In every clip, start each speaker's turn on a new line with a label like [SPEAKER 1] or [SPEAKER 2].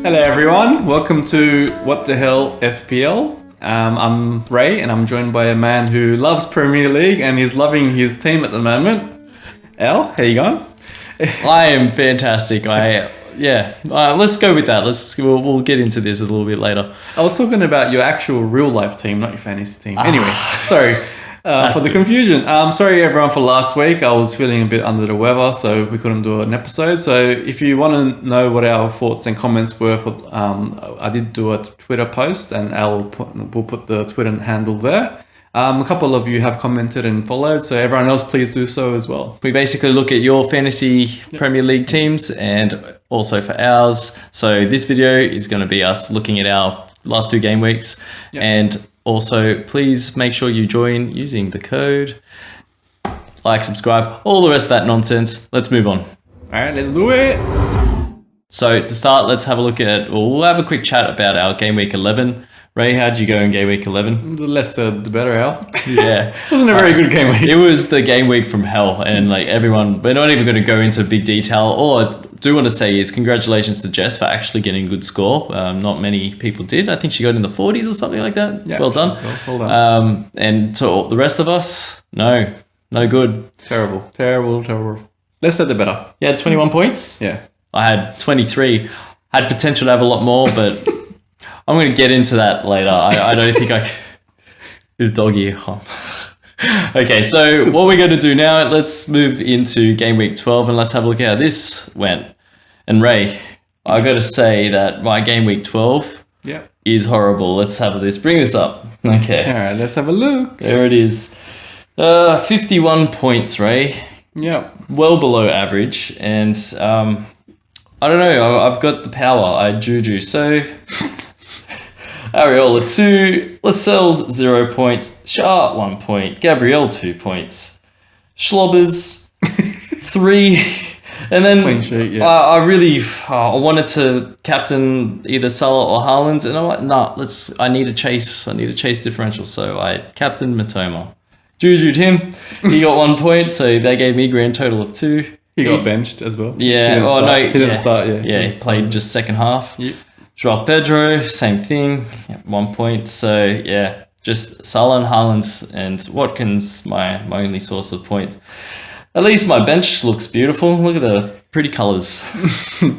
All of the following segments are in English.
[SPEAKER 1] Hello everyone, welcome to What the Hell FPL. I'm Ray and I'm joined by a man who loves Premier League and is loving his team at the moment. Al, how you going?
[SPEAKER 2] I am fantastic. Let's go with that. We'll get into this a little bit later.
[SPEAKER 1] I was talking about your actual real life team, not your fantasy team. Anyway, sorry for the confusion. Sorry everyone for last week. I was feeling a bit under the weather, so we couldn't do an episode. So if you want to know what our thoughts and comments were, I did do a Twitter post, and Al will put the Twitter handle there. A couple of you have commented and followed, so everyone else please do so as well.
[SPEAKER 2] We basically look at your fantasy Premier League teams and also for ours. So this video is going to be us looking at our last 2 game weeks.
[SPEAKER 1] Yep.
[SPEAKER 2] And also please make sure you join using the code, like, subscribe, all the rest of that nonsense. Let's move on.
[SPEAKER 1] All right, let's do it.
[SPEAKER 2] So to start, we'll have a quick chat about our game week 11. Ray, how'd you go in game week 11?
[SPEAKER 1] The less said, the better, Al.
[SPEAKER 2] Yeah.
[SPEAKER 1] It wasn't a very good game week.
[SPEAKER 2] It was the game week from hell, and we're not even going to go into big detail. All I do want to say is congratulations to Jess for actually getting a good score. Not many people did. I think she got in the 40s or something like that.
[SPEAKER 1] Yeah,
[SPEAKER 2] well done.
[SPEAKER 1] Well done.
[SPEAKER 2] And to all the rest of us, no good.
[SPEAKER 1] Terrible. Less said, the better.
[SPEAKER 2] You had 21 points?
[SPEAKER 1] Yeah.
[SPEAKER 2] I had 23. I had potential to have a lot more, but I'm going to get into that later. I don't think I can. Doggy. Okay, so what we're going to do now, let's move into game week 12 and let's have a look at how this went. And Ray, I got to say that my game week 12 is horrible. Let's have this. Bring this up. Okay.
[SPEAKER 1] All right, let's have a look.
[SPEAKER 2] There it is. 51 points, Ray.
[SPEAKER 1] Yeah.
[SPEAKER 2] Well below average. And I don't know. I've got the power. I juju. So Ariola 2, Lascelles 0 points, Shah 1 point, Gabriel 2 points, Schlobbers 3, and then
[SPEAKER 1] Clean sheet, yeah.
[SPEAKER 2] I wanted to captain either Salah or Haaland, and I'm like, I need a chase differential, so I captained Matoma. Juju'd him, he got 1 point, so they gave me grand total of 2.
[SPEAKER 1] He got benched as well.
[SPEAKER 2] Yeah,
[SPEAKER 1] He didn't start, yeah.
[SPEAKER 2] Yeah, he played just second half.
[SPEAKER 1] Yep.
[SPEAKER 2] Joao Pedro, same thing, 1 point. So yeah, just Salah and Haaland and Watkins, my only source of points. At least my bench looks beautiful. Look at the pretty colours.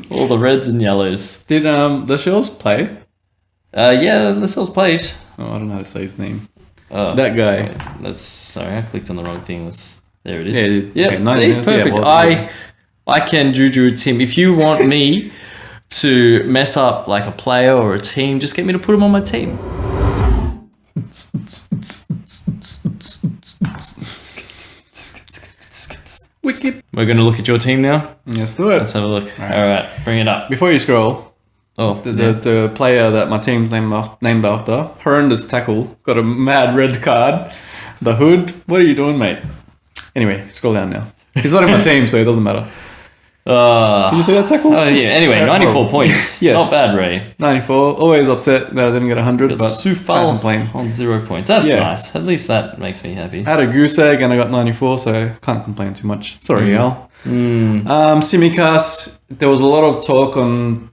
[SPEAKER 2] All the reds and yellows.
[SPEAKER 1] Did Lascelles play?
[SPEAKER 2] Yeah, Lascelles played.
[SPEAKER 1] Oh, I don't know how to say his name.
[SPEAKER 2] Oh,
[SPEAKER 1] that guy.
[SPEAKER 2] Sorry, I clicked on the wrong thing. There it is.
[SPEAKER 1] Yeah,
[SPEAKER 2] Okay,
[SPEAKER 1] 9
[SPEAKER 2] see,
[SPEAKER 1] minutes,
[SPEAKER 2] perfect.
[SPEAKER 1] yeah, well,
[SPEAKER 2] I can juju Tim. If you want me to mess up like a player or a team, just get me to put him on my team.
[SPEAKER 1] Wicked.
[SPEAKER 2] We're going to look at your team now.
[SPEAKER 1] Let's do it.
[SPEAKER 2] Let's have a look. All right, bring it up.
[SPEAKER 1] Before you scroll, the player that my team's named after, horrendous tackle, got a mad red card. The Hood, what are you doing, mate? Anyway, scroll down now. He's not in my team, so it doesn't matter. Did you see that tackle?
[SPEAKER 2] Oh, yeah. Anyway, 94 points.
[SPEAKER 1] Yes.
[SPEAKER 2] Not bad, Ray.
[SPEAKER 1] 94. Always upset that I didn't get 100, but
[SPEAKER 2] Sufal
[SPEAKER 1] can't complain.
[SPEAKER 2] on 0 points. That's nice. At least that makes me happy.
[SPEAKER 1] I had a goose egg and I got 94, so can't complain too much. Sorry, Al. Simicast, there was a lot of talk on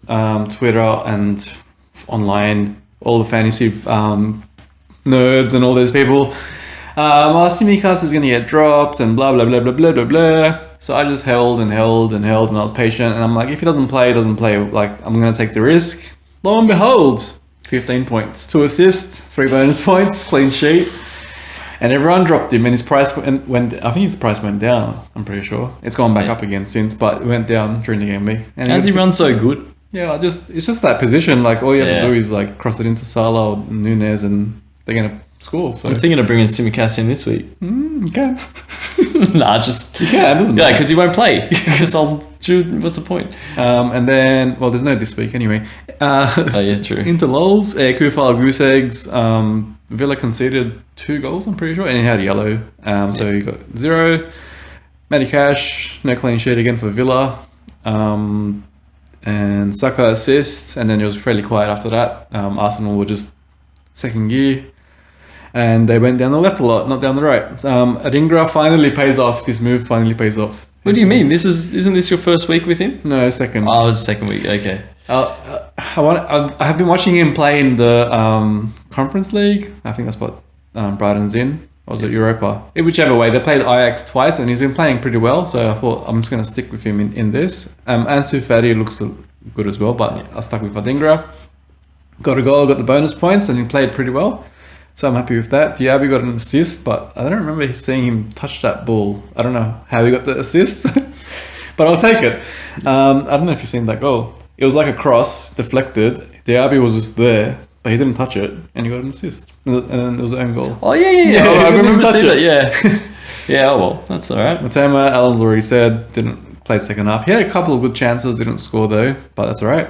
[SPEAKER 1] Twitter and online, all the fantasy nerds and all those people. Simicast is going to get dropped and blah, blah, blah, blah, blah, blah, blah. So I just held and I was patient. And I'm like, if he doesn't play, Like, I'm going to take the risk. Lo and behold, 15 points, 2 assists, 3 bonus points, clean sheet. And everyone dropped him and his price went I think his price went down, I'm pretty sure. It's gone back up again since, but it went down during the game week. And
[SPEAKER 2] Has he run so good?
[SPEAKER 1] Yeah, it's just that position. Like, all you have to do is like cross it into Salah or Nunez and they're going to score. So
[SPEAKER 2] I'm thinking of bringing Simicast in this week.
[SPEAKER 1] You can.
[SPEAKER 2] Nah, just...
[SPEAKER 1] You can, doesn't matter.
[SPEAKER 2] Yeah, because he won't play. Because what's the point?
[SPEAKER 1] And then, well, there's no this week anyway.
[SPEAKER 2] Oh, yeah, true.
[SPEAKER 1] Into lols, Kufal goose eggs. Villa conceded 2 goals, I'm pretty sure, and he had yellow. So you got 0. Matty Cash, no clean sheet again for Villa. And Saka assist, and then it was fairly quiet after that. Arsenal were just second gear. And they went down the left a lot, not down the right. Adingra finally pays off. This move finally pays off.
[SPEAKER 2] What do you mean? Isn't this your first week with him?
[SPEAKER 1] No, second.
[SPEAKER 2] Oh, it was the second week. Okay.
[SPEAKER 1] I have been watching him play in the Conference League. I think that's what Brighton's in. Or was it Europa? Whichever way. They played Ajax twice and he's been playing pretty well. So I thought I'm just going to stick with him in this. Ansu Fati looks good as well, but I stuck with Adingra. Got a goal, got the bonus points, and he played pretty well. So I'm happy with that. Diaby got an assist, but I don't remember seeing him touch that ball. I don't know how he got the assist, but I'll take it. I don't know if you've seen that goal. It was like a cross, deflected. Diaby was just there, but he didn't touch it, and he got an assist. And then there was an own goal.
[SPEAKER 2] Oh, yeah.
[SPEAKER 1] I remember touching it.
[SPEAKER 2] Yeah. Yeah, oh well, that's all right.
[SPEAKER 1] Matoma, Alan's already said, didn't play second half. He had a couple of good chances, didn't score though, but that's all right.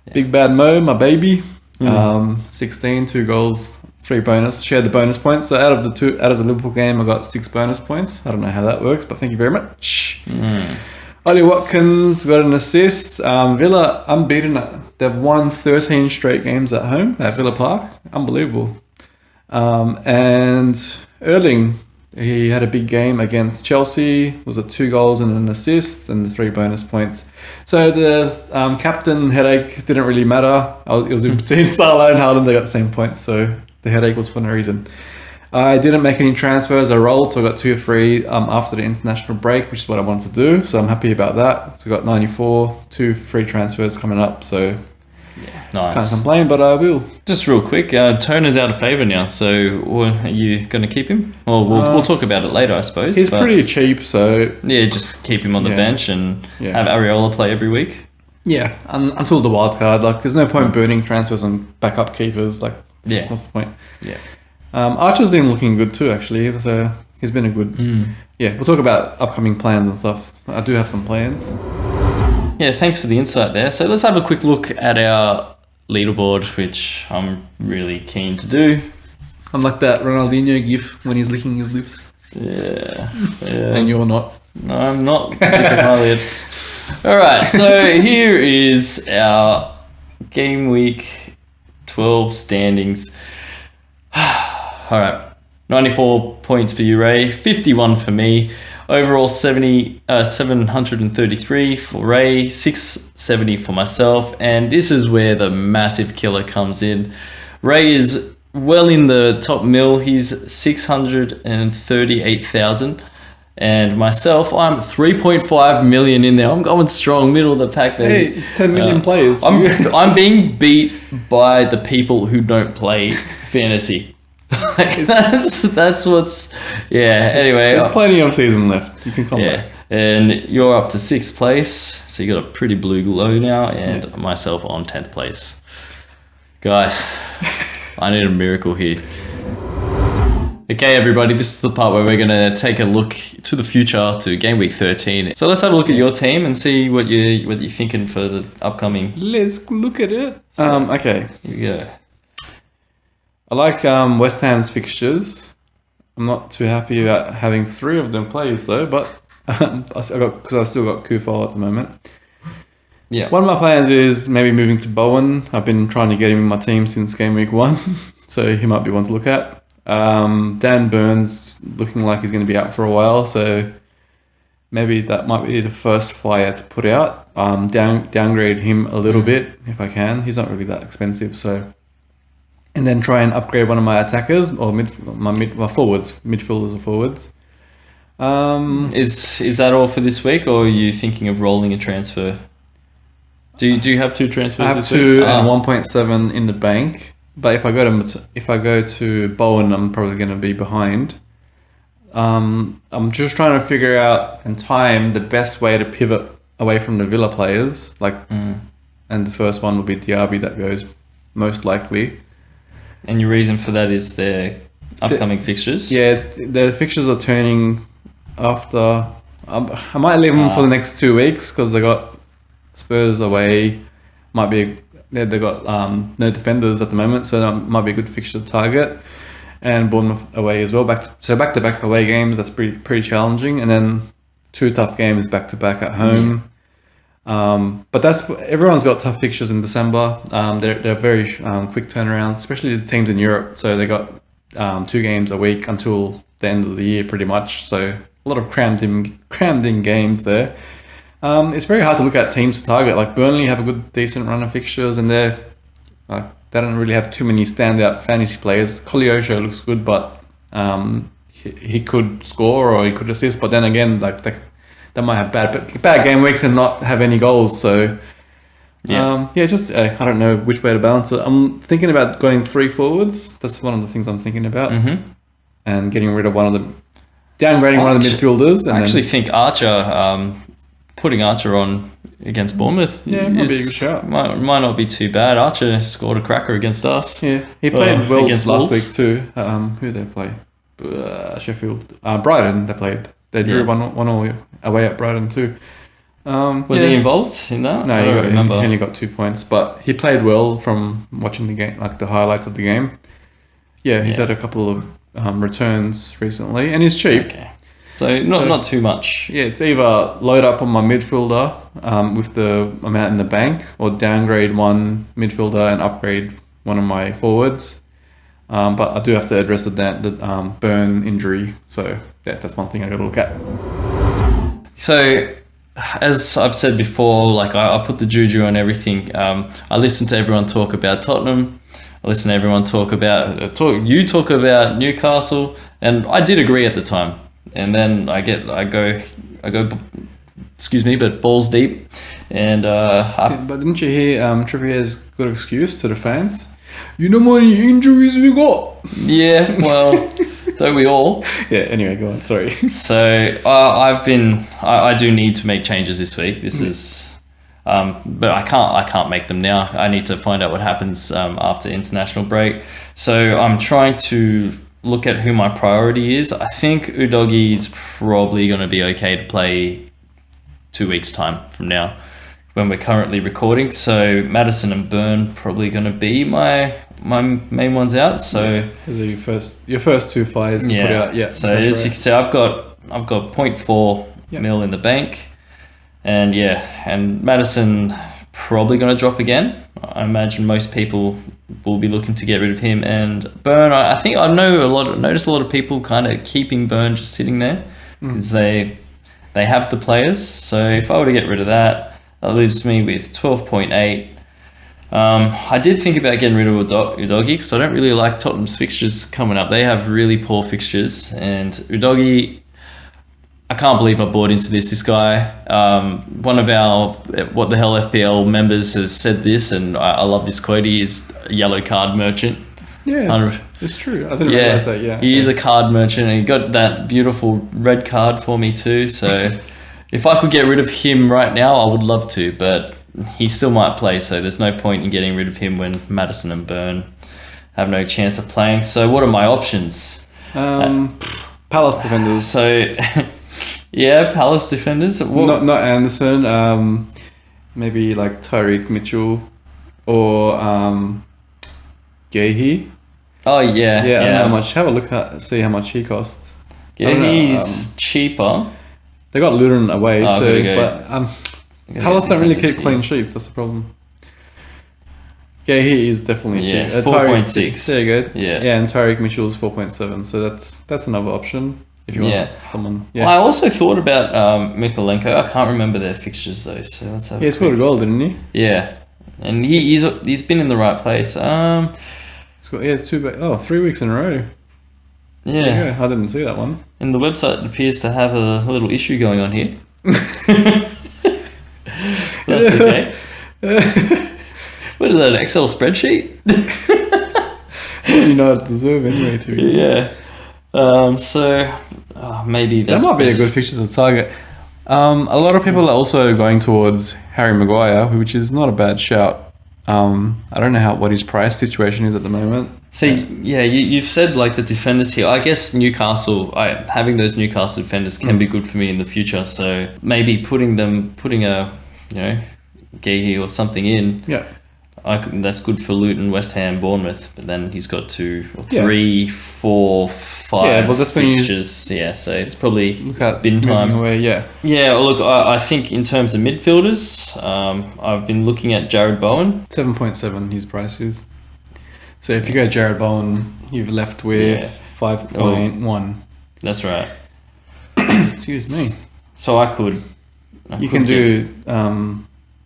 [SPEAKER 1] Yeah. Big Bad Mo, my baby. 16, 2 goals, 3 bonus. Shared the bonus points. So out of the Liverpool game, I got 6 bonus points. I don't know how that works, but thank you very much. Ollie Watkins got an assist. Villa unbeaten. They've won 13 straight games at home at Villa Park. Unbelievable. And Erling, he had a big game against Chelsea. Was it 2 goals and an assist and the 3 bonus points. So the captain headache didn't really matter. It was in between Salah and Haaland. They got the same points, so the headache was for no reason. I didn't make any transfers. I rolled, so I got 2 free after the international break, which is what I wanted to do. So I'm happy about that. So I got 94, 2 free transfers coming up. So
[SPEAKER 2] nice.
[SPEAKER 1] Can't complain, but I will.
[SPEAKER 2] Just real quick, Toner's out of favour now. So are you going to keep him? Well, we'll talk about it later, I suppose.
[SPEAKER 1] He's pretty cheap, so
[SPEAKER 2] yeah, just keep him on the bench and have Areola play every week.
[SPEAKER 1] Yeah, until the wild card. Like, there's no point burning transfers on backup keepers. Like, what's the point?
[SPEAKER 2] Yeah.
[SPEAKER 1] Archer's been looking good too, actually. So he's been a good. Yeah, we'll talk about upcoming plans and stuff. I do have some plans.
[SPEAKER 2] Yeah, thanks for the insight there. So let's have a quick look at our leaderboard, which I'm really keen to do.
[SPEAKER 1] I'm like that Ronaldinho gif when he's licking his lips.
[SPEAKER 2] Yeah.
[SPEAKER 1] And you're not.
[SPEAKER 2] No, I'm not licking my lips. All right, so here is our game week 12 standings. All right, 94 points for you, Ray. 51 for me. Overall, 733 for Ray. 670 for myself. And this is where the massive killer comes in. Ray is well in the top mill. He's 638,000. And myself, I'm 3.5 million in there. I'm going strong, middle of the pack there.
[SPEAKER 1] Hey, it's 10 million players.
[SPEAKER 2] I'm being beat by the people who don't play fantasy. Like, that's what's anyway,
[SPEAKER 1] there's plenty of season left. You can come back.
[SPEAKER 2] And you're up to 6th place, so you got a pretty blue glow now, and myself on 10th place. Guys, I need a miracle here. Okay, everybody, this is the part where we're going to take a look to the future, to game week 13. So let's have a look at your team and see what you're thinking for the upcoming.
[SPEAKER 1] Let's look at it. Okay,
[SPEAKER 2] here we go.
[SPEAKER 1] I like West Ham's fixtures. I'm not too happy about having 3 of them plays though, but because I still got Kufal at the moment.
[SPEAKER 2] Yeah.
[SPEAKER 1] One of my plans is maybe moving to Bowen. I've been trying to get him in my team since game week 1, so he might be one to look at. Dan Burns looking like he's going to be out for a while, so maybe that might be the first flyer to put out. Downgrade him a little bit if I can. He's not really that expensive, so. And then try and upgrade one of my attackers or forwards, midfielders or forwards.
[SPEAKER 2] Is that all for this week, or are you thinking of rolling a transfer? Do you have 2 transfers?
[SPEAKER 1] I have 2 and 1.7 in the bank. But if I go to Bowen, I'm probably going to be behind. I'm just trying to figure out and time the best way to pivot away from the Villa players. And the first one will be Diaby that goes most likely.
[SPEAKER 2] And your reason for that is their upcoming fixtures?
[SPEAKER 1] Yeah, the fixtures are turning after. I might leave them for the next 2 weeks because they got Spurs away. They got no defenders at the moment, so that might be a good fixture to target. And Bournemouth away as well. Back-to-back away games. That's pretty challenging. And then 2 tough games back-to-back at home. But everyone's got tough fixtures in December. They're very quick turnarounds, especially the teams in Europe. So they got 2 games a week until the end of the year, pretty much. So a lot of crammed in games there. It's very hard to look at teams to target. Like Burnley have a good, decent run of fixtures, and they don't really have too many standout fantasy players. Koleosho looks good, but he could score or he could assist. But then again, like they might have bad game weeks and not have any goals. So just I don't know which way to balance it. I'm thinking about going 3 forwards. That's one of the things I'm thinking about, and getting rid of one of the downgrading one of the midfielders. And
[SPEAKER 2] I actually think Archer, putting Archer on against Bournemouth,
[SPEAKER 1] might be a good shout.
[SPEAKER 2] Might not be too bad. Archer scored a cracker against us.
[SPEAKER 1] Yeah, he played well
[SPEAKER 2] against
[SPEAKER 1] last
[SPEAKER 2] Wolves.
[SPEAKER 1] week too. Who did they play? Sheffield, Brighton. They played. They drew 1-1 away at Brighton too.
[SPEAKER 2] Was he involved in that?
[SPEAKER 1] No,
[SPEAKER 2] I don't remember.
[SPEAKER 1] He only got 2 points, but he played well from watching the game, like the highlights of the game. Yeah, he's had a couple of returns recently, and he's cheap.
[SPEAKER 2] Okay. So not too much.
[SPEAKER 1] Yeah, it's either load up on my midfielder with the amount in the bank, or downgrade one midfielder and upgrade one of my forwards. But I do have to address the Burn injury, so that's one thing I got to look at.
[SPEAKER 2] So, as I've said before, like I put the juju on everything. I listen to everyone talk about Tottenham. I listen to everyone talk about you talk about Newcastle, and I did agree at the time. And then I go, excuse me, but balls deep. And
[SPEAKER 1] but didn't you hear Trippier's good excuse to the fans? You know how many injuries we got?
[SPEAKER 2] Yeah, well, so we all.
[SPEAKER 1] Yeah. Anyway, go on. Sorry.
[SPEAKER 2] So I do need to make changes this week. This is, but I can't make them now. I need to find out what happens after international break. So I'm trying to look at who my priority is. I think Udogi is probably going to be okay to play 2 weeks time from now when we're currently recording. So Maddison and Burn probably going to be my main ones out. So
[SPEAKER 1] those are your first 2 fires to put out. Yeah.
[SPEAKER 2] So as you can see, I've got 0.4 mil in the bank, and Maddison probably going to drop again. I imagine most people will be looking to get rid of him. And Burn, I think I notice a lot of people kind of keeping Burn just sitting there because they have the players. So if I were to get rid of that leaves me with 12.8. I did think about getting rid of Udogi because I don't really like Tottenham's fixtures coming up. They have really poor fixtures, and Udogi, I can't believe I bought into this. This guy, one of our What the Hell FPL members has said this, and I love this quote. He is a yellow card merchant.
[SPEAKER 1] Yeah, it's true. I didn't realize that. Yeah,
[SPEAKER 2] he is a card merchant, and he got that beautiful red card for me too. So if I could get rid of him right now, I would love to, but he still might play. So there's no point in getting rid of him when Maddison and Burn have no chance of playing. So what are my options?
[SPEAKER 1] Palace defenders.
[SPEAKER 2] So. Yeah, Palace defenders.
[SPEAKER 1] Not Anderson. Maybe like Tyreek Mitchell or Gahey.
[SPEAKER 2] Oh yeah.
[SPEAKER 1] I don't know how much. Have a look at see how much he costs.
[SPEAKER 2] Gahey's cheaper.
[SPEAKER 1] They got Luton away,
[SPEAKER 2] but
[SPEAKER 1] Palace don't really keep clean sheets. That's the problem. Gahey is definitely cheap.
[SPEAKER 2] 4.6.
[SPEAKER 1] There you go.
[SPEAKER 2] Yeah,
[SPEAKER 1] and Tyreek Mitchell's 4.7. So that's another option. If you want someone,
[SPEAKER 2] I also thought about Mikalenko. I can't remember their fixtures though, so let's have.
[SPEAKER 1] He scored a goal, didn't he?
[SPEAKER 2] Yeah, and he's been in the right place.
[SPEAKER 1] It's 3 weeks in a row.
[SPEAKER 2] Yeah,
[SPEAKER 1] I didn't see that one.
[SPEAKER 2] And the website appears to have a little issue going on here. That's okay. What is that? An Excel spreadsheet?
[SPEAKER 1] That's what you know how to deserve anyway.
[SPEAKER 2] Maybe
[SPEAKER 1] that might be a good fixture to target. A lot of people are also going towards Harry Maguire, which is not a bad shout. I don't know what his price situation is at the moment.
[SPEAKER 2] See, you've said like the defenders here. I guess Newcastle, having those Newcastle defenders can be good for me in the future. So maybe putting a Gahey or something in.
[SPEAKER 1] Yeah.
[SPEAKER 2] That's good for Luton, West Ham, Bournemouth, but then he's got 2 or 3, 4, 5
[SPEAKER 1] that's
[SPEAKER 2] fixtures. So it's probably bin time.
[SPEAKER 1] Away,
[SPEAKER 2] look, I think in terms of midfielders, I've been looking at Jared Bowen.
[SPEAKER 1] 7.7 his price is. So if you go Jared Bowen, you've left with 5.1.
[SPEAKER 2] That's right.
[SPEAKER 1] Excuse me.
[SPEAKER 2] So I could
[SPEAKER 1] You can do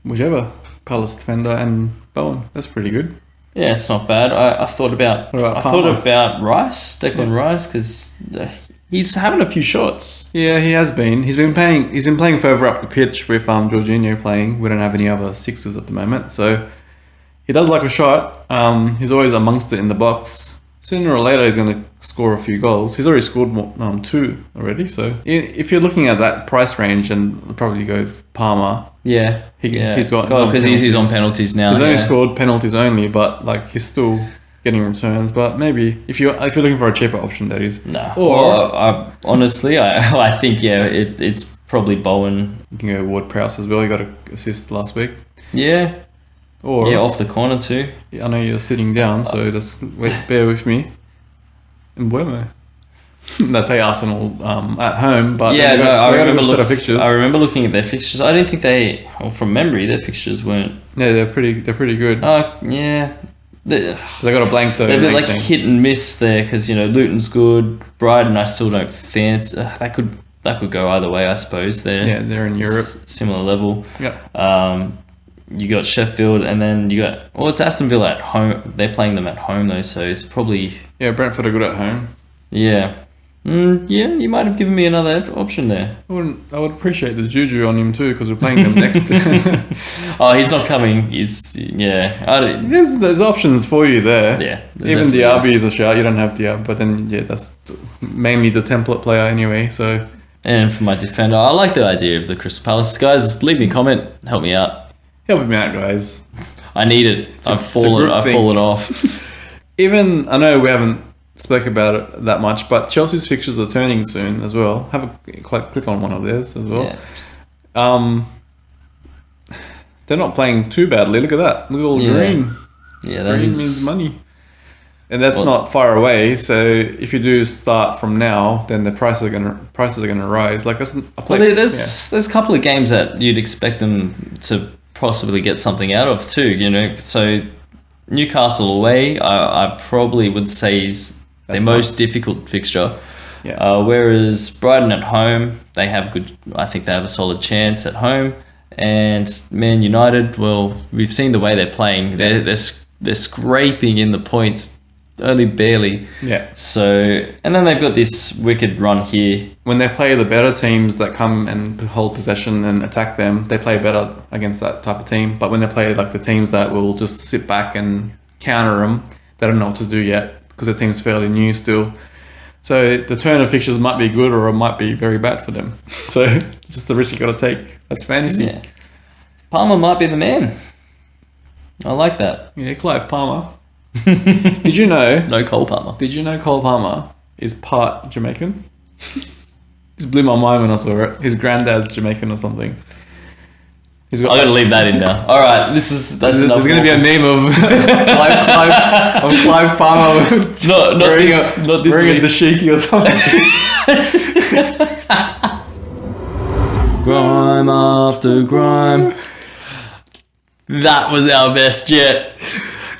[SPEAKER 1] whichever, Palace defender and Bowen. That's pretty good.
[SPEAKER 2] Yeah, it's not bad. I thought about Rice, Declan Rice, because he's having a few shots.
[SPEAKER 1] Yeah, he has been. He's been playing further up the pitch with Jorginho playing. We don't have any other sixes at the moment, so he does like a shot. He's always amongst it in the box. Sooner or later, he's going to score a few goals. He's already scored 2 already. So if you're looking at that price range, and I'll probably go Palmer.
[SPEAKER 2] Yeah,
[SPEAKER 1] he's got
[SPEAKER 2] because he's on penalties now.
[SPEAKER 1] He's only scored penalties only, but like he's still getting returns. But maybe if you're looking for a cheaper option, that is.
[SPEAKER 2] No. Or honestly, I think it's probably Bowen.
[SPEAKER 1] You can go Ward-Prowse as well. He got an assist last week.
[SPEAKER 2] Yeah. Or off the corner too.
[SPEAKER 1] I know you're sitting down, so bear with me. And Buemo. They play Arsenal at home, but
[SPEAKER 2] I remember looking at their fixtures. I didn't think from memory, their fixtures weren't.
[SPEAKER 1] Yeah, they're pretty good.
[SPEAKER 2] Yeah.
[SPEAKER 1] They got a blank though.
[SPEAKER 2] They're like hit and miss there because Luton's good. Brighton, I still don't fancy. That could go either way, I suppose. They're
[SPEAKER 1] in Europe,
[SPEAKER 2] similar level.
[SPEAKER 1] Yeah.
[SPEAKER 2] You got Sheffield, and then it's Aston Villa at home. They're playing them at home though, so it's probably
[SPEAKER 1] Brentford are good at home.
[SPEAKER 2] Yeah. You might have given me another option there.
[SPEAKER 1] I would appreciate the juju on him too, because we're playing them next.
[SPEAKER 2] Oh, he's not coming.
[SPEAKER 1] There's options for you there.
[SPEAKER 2] Yeah.
[SPEAKER 1] Even Diaby is a shout. You don't have Diaby, but then that's mainly the template player anyway. So.
[SPEAKER 2] And for my defender, I like the idea of the Crystal Palace guys. Leave me a comment. Help me out.
[SPEAKER 1] Help me out, guys.
[SPEAKER 2] I need it. I've fallen off.
[SPEAKER 1] Even I know we haven't spoke about it that much, but Chelsea's fixtures are turning soon as well. Have a click on one of theirs as well. Yeah. They're not playing too badly. Look at that. Look at all the green.
[SPEAKER 2] Yeah,
[SPEAKER 1] green means money, and that's not far away. So if you do start from now, then the prices are gonna rise. Like there's
[SPEAKER 2] a couple of games that you'd expect them to possibly get something out of too. So Newcastle away, I probably would say is their most difficult fixture.
[SPEAKER 1] Yeah.
[SPEAKER 2] Whereas Brighton at home, they have I think they have a solid chance at home. And Man United, well, we've seen the way they're playing. They're scraping in the points, only barely.
[SPEAKER 1] Yeah.
[SPEAKER 2] So, and then they've got this wicked run here.
[SPEAKER 1] When they play the better teams that come and hold possession and attack them, they play better against that type of team. But when they play like the teams that will just sit back and counter them, they don't know what to do yet because the team's fairly new still. So the turn of fixtures might be good or it might be very bad for them. So it's just the risk you got to take. That's fantasy.
[SPEAKER 2] Yeah. Palmer might be the man. I like that.
[SPEAKER 1] Yeah, Clive Palmer. Did you know?
[SPEAKER 2] No Cole Palmer.
[SPEAKER 1] Did you know Cole Palmer is part Jamaican? This blew my mind when I saw it. His granddad's Jamaican or something.
[SPEAKER 2] I'm going to leave that in now. All right, that's
[SPEAKER 1] there's going to be a meme of Clive Palmer
[SPEAKER 2] wearing a
[SPEAKER 1] dashiki or something.
[SPEAKER 2] Grime after grime. That was our best yet.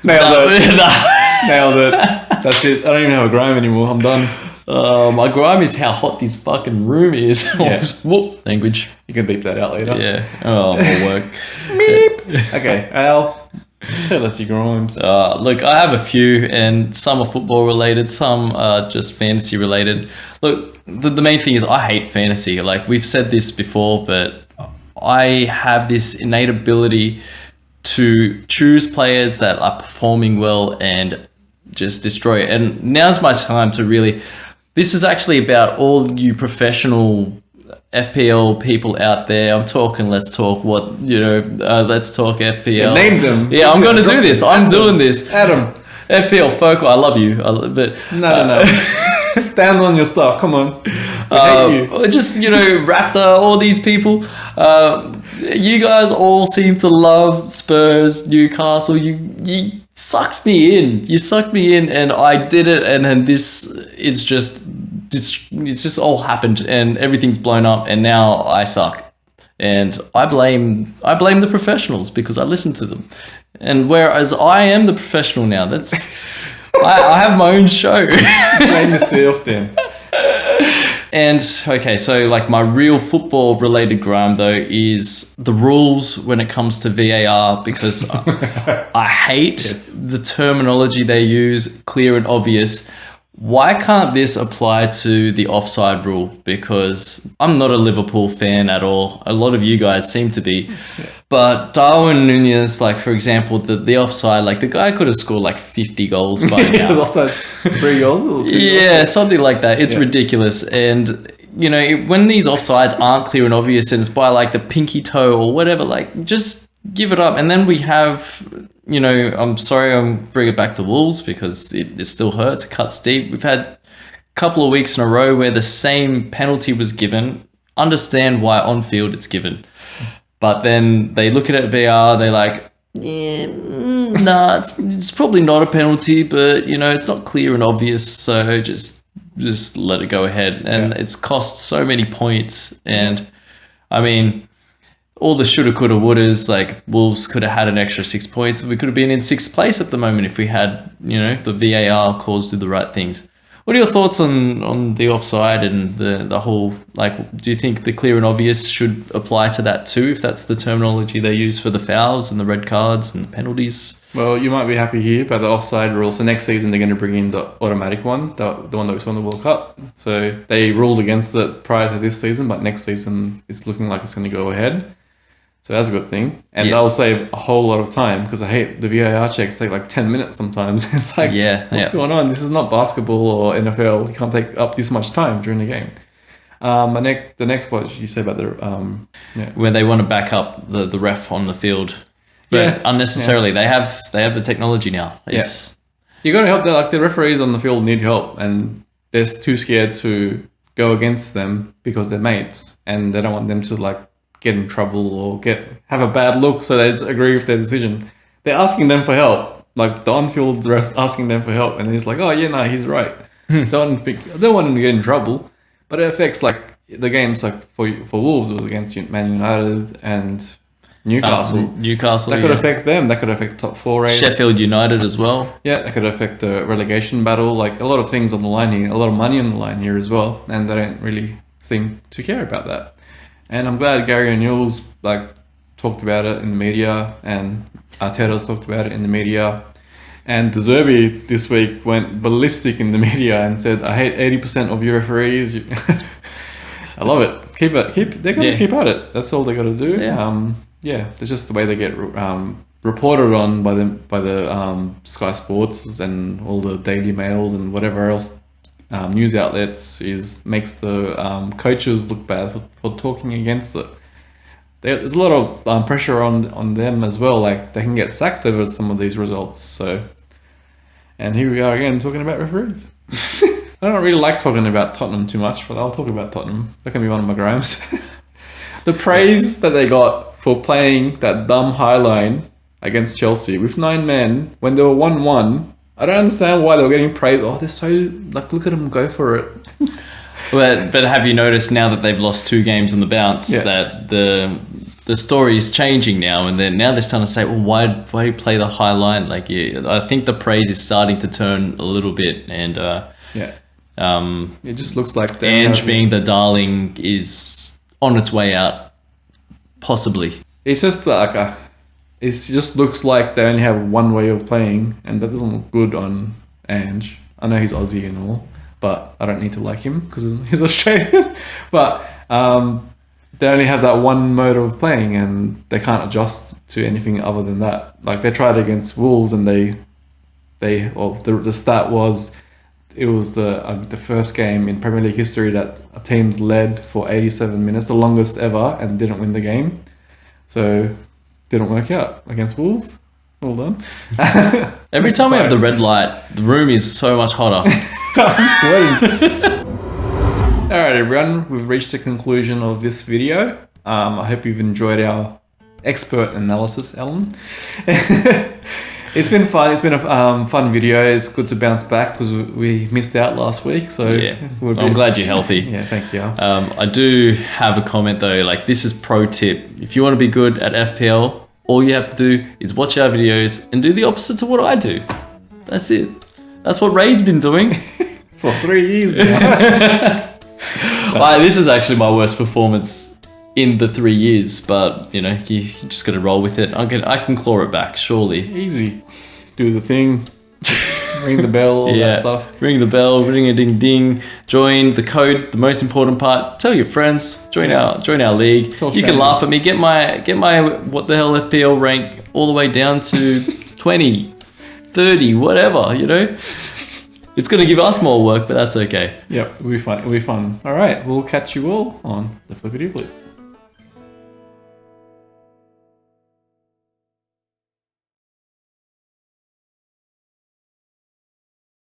[SPEAKER 1] Nailed it. That's it. I don't even have a grime anymore. I'm done.
[SPEAKER 2] My grime is how hot this fucking room is.
[SPEAKER 1] Yeah.
[SPEAKER 2] Whoop, language.
[SPEAKER 1] You can beep that out later.
[SPEAKER 2] Yeah. Oh, more work.
[SPEAKER 1] Beep. Okay, Al, tell us your grimes.
[SPEAKER 2] Look, I have a few, and some are football related, some are just fantasy related. Look, the main thing is I hate fantasy. Like, we've said this before, but I have this innate ability to choose players that are performing well and just destroy it. And now's my time to really... This is actually about all you professional FPL people out there. I'm talking, let's talk let's talk FPL.
[SPEAKER 1] Yeah, name them.
[SPEAKER 2] Yeah, I'm going to do this. I'm doing this.
[SPEAKER 1] Adam.
[SPEAKER 2] FPL folk, I love you. But
[SPEAKER 1] No. Stand on your stuff. Come on. I hate you.
[SPEAKER 2] Just, Raptor, all these people. You guys all seem to love Spurs, Newcastle. You sucked me in. You sucked me in, and I did it. And then it's just all happened, and everything's blown up. And now I suck, and I blame the professionals because I listen to them. And whereas I am the professional now, I have my own show.
[SPEAKER 1] Blame yourself then.
[SPEAKER 2] And okay, so like my real football related grime though is the rules when it comes to VAR, because I hate the terminology they use, clear and obvious. Why can't this apply to the offside rule? Because I'm not a Liverpool fan at all. A lot of you guys seem to be. Yeah. But Darwin Nunez, like for example, the offside, like the guy could have scored like 50 goals by now.
[SPEAKER 1] It was offside 3 goals or 2
[SPEAKER 2] Yeah,
[SPEAKER 1] goals?
[SPEAKER 2] something like that. It's ridiculous. And, you know, when these offsides aren't clear and obvious and it's by like the pinky toe or whatever, like just give it up. And then we have... You know, I'm sorry I'm bringing it back to Wolves because it still hurts. It cuts deep. We've had a couple of weeks in a row where the same penalty was given. Understand why on field it's given. But then they look at it VR, they're like, nah, it's probably not a penalty, but, you know, it's not clear and obvious. So just let it go ahead. And it's cost so many points. And, I mean... all the shoulda, coulda, wouldas, like Wolves could have had an extra 6 points. We could have been in 6th place at the moment if we had, you know, the VAR calls do the right things. What are your thoughts on the offside and the whole, like, do you think the clear and obvious should apply to that too, if that's the terminology they use for the fouls and the red cards and the penalties?
[SPEAKER 1] Well, you might be happy here about the offside rule. So next season, they're going to bring in the automatic one, the one that we saw in the World Cup. So they ruled against it prior to this season, but next season, it's looking like it's going to go ahead. So that's a good thing. And that'll save a whole lot of time, because I hate the VAR checks take like 10 minutes sometimes. It's like, what's going on? This is not basketball or NFL. You can't take up this much time during the game. The next point you say about the...
[SPEAKER 2] where they want to back up the ref on the field. But unnecessarily. They have the technology now.
[SPEAKER 1] You got to help. Like the referees on the field need help, and they're too scared to go against them because they're mates, and they don't want them to like get in trouble or have a bad look, so they just agree with their decision. They're asking them for help, like the on-field refs asking them for help, and he's like, oh yeah, no, he's right. Don't want him to get in trouble, but it affects like the games. Like for Wolves, it was against Man United and Newcastle. That could affect them. That could affect top 4 race.
[SPEAKER 2] Sheffield United as well.
[SPEAKER 1] Yeah, that could affect the relegation battle. Like a lot of things on the line here, a lot of money on the line here as well, and they don't really seem to care about that. And I'm glad Gary O'Neill's like talked about it in the media, and Arteta's talked about it in the media. And De Zerbi this week went ballistic in the media and said, "I hate 80% of your referees." I love it. They're gonna keep at it. That's all they got to do. It's just the way they get reported on by the Sky Sports and all the Daily Mails and whatever else. News outlets makes the coaches look bad for talking against it. There's a lot of pressure on them as well. Like they can get sacked over some of these results. So, and here we are again talking about referees. I don't really like talking about Tottenham too much, but I'll talk about Tottenham. That can be one of my grimes. The praise that they got for playing that dumb high line against Chelsea with 9 men when they were 1-1. I don't understand why they were getting praised. Oh, they're so, like, look at them go for it.
[SPEAKER 2] But have you noticed now that they've lost 2 games on the bounce that the story is changing now, and then now they're starting to say, well, why do you play the high line? Like, I think the praise is starting to turn a little bit, and
[SPEAKER 1] it just looks like
[SPEAKER 2] Ange being the darling is on its way out, possibly.
[SPEAKER 1] It's just like it just looks like they only have one way of playing, and that doesn't look good on Ange. I know he's Aussie and all, but I don't need to like him because he's Australian. But they only have that one mode of playing, and they can't adjust to anything other than that. Like they tried against Wolves, and the stat was it was the first game in Premier League history that a team's led for 87 minutes, the longest ever, and didn't win the game. So didn't work out against Wolves. Well done.
[SPEAKER 2] Every time we have the red light, the room is so much hotter.
[SPEAKER 1] I'm sweating. All right, everyone, we've reached the conclusion of this video. I hope you've enjoyed our expert analysis, Alan. It's been fun. It's been a fun video. It's good to bounce back because we missed out last week. So
[SPEAKER 2] I'm glad you're healthy.
[SPEAKER 1] Yeah, thank you.
[SPEAKER 2] I do have a comment though. Like, this is pro tip. If you want to be good at FPL, all you have to do is watch our videos and do the opposite to what I do. That's it. That's what Ray's been doing
[SPEAKER 1] for 3 years now.
[SPEAKER 2] This is actually my worst performance in the 3 years, but you just got to roll with it. I can claw it back, surely.
[SPEAKER 1] Easy. Do the thing. Ring the bell, all that stuff.
[SPEAKER 2] Ring the bell, ring a ding ding. Join the code, the most important part. Tell your friends. Join our league. You can laugh at me. Get my what the hell FPL rank all the way down to 20, 30, whatever. It's gonna give us more work, but that's okay.
[SPEAKER 1] Yep, it'll be fun. All right, we'll catch you all on the Flippity Flip.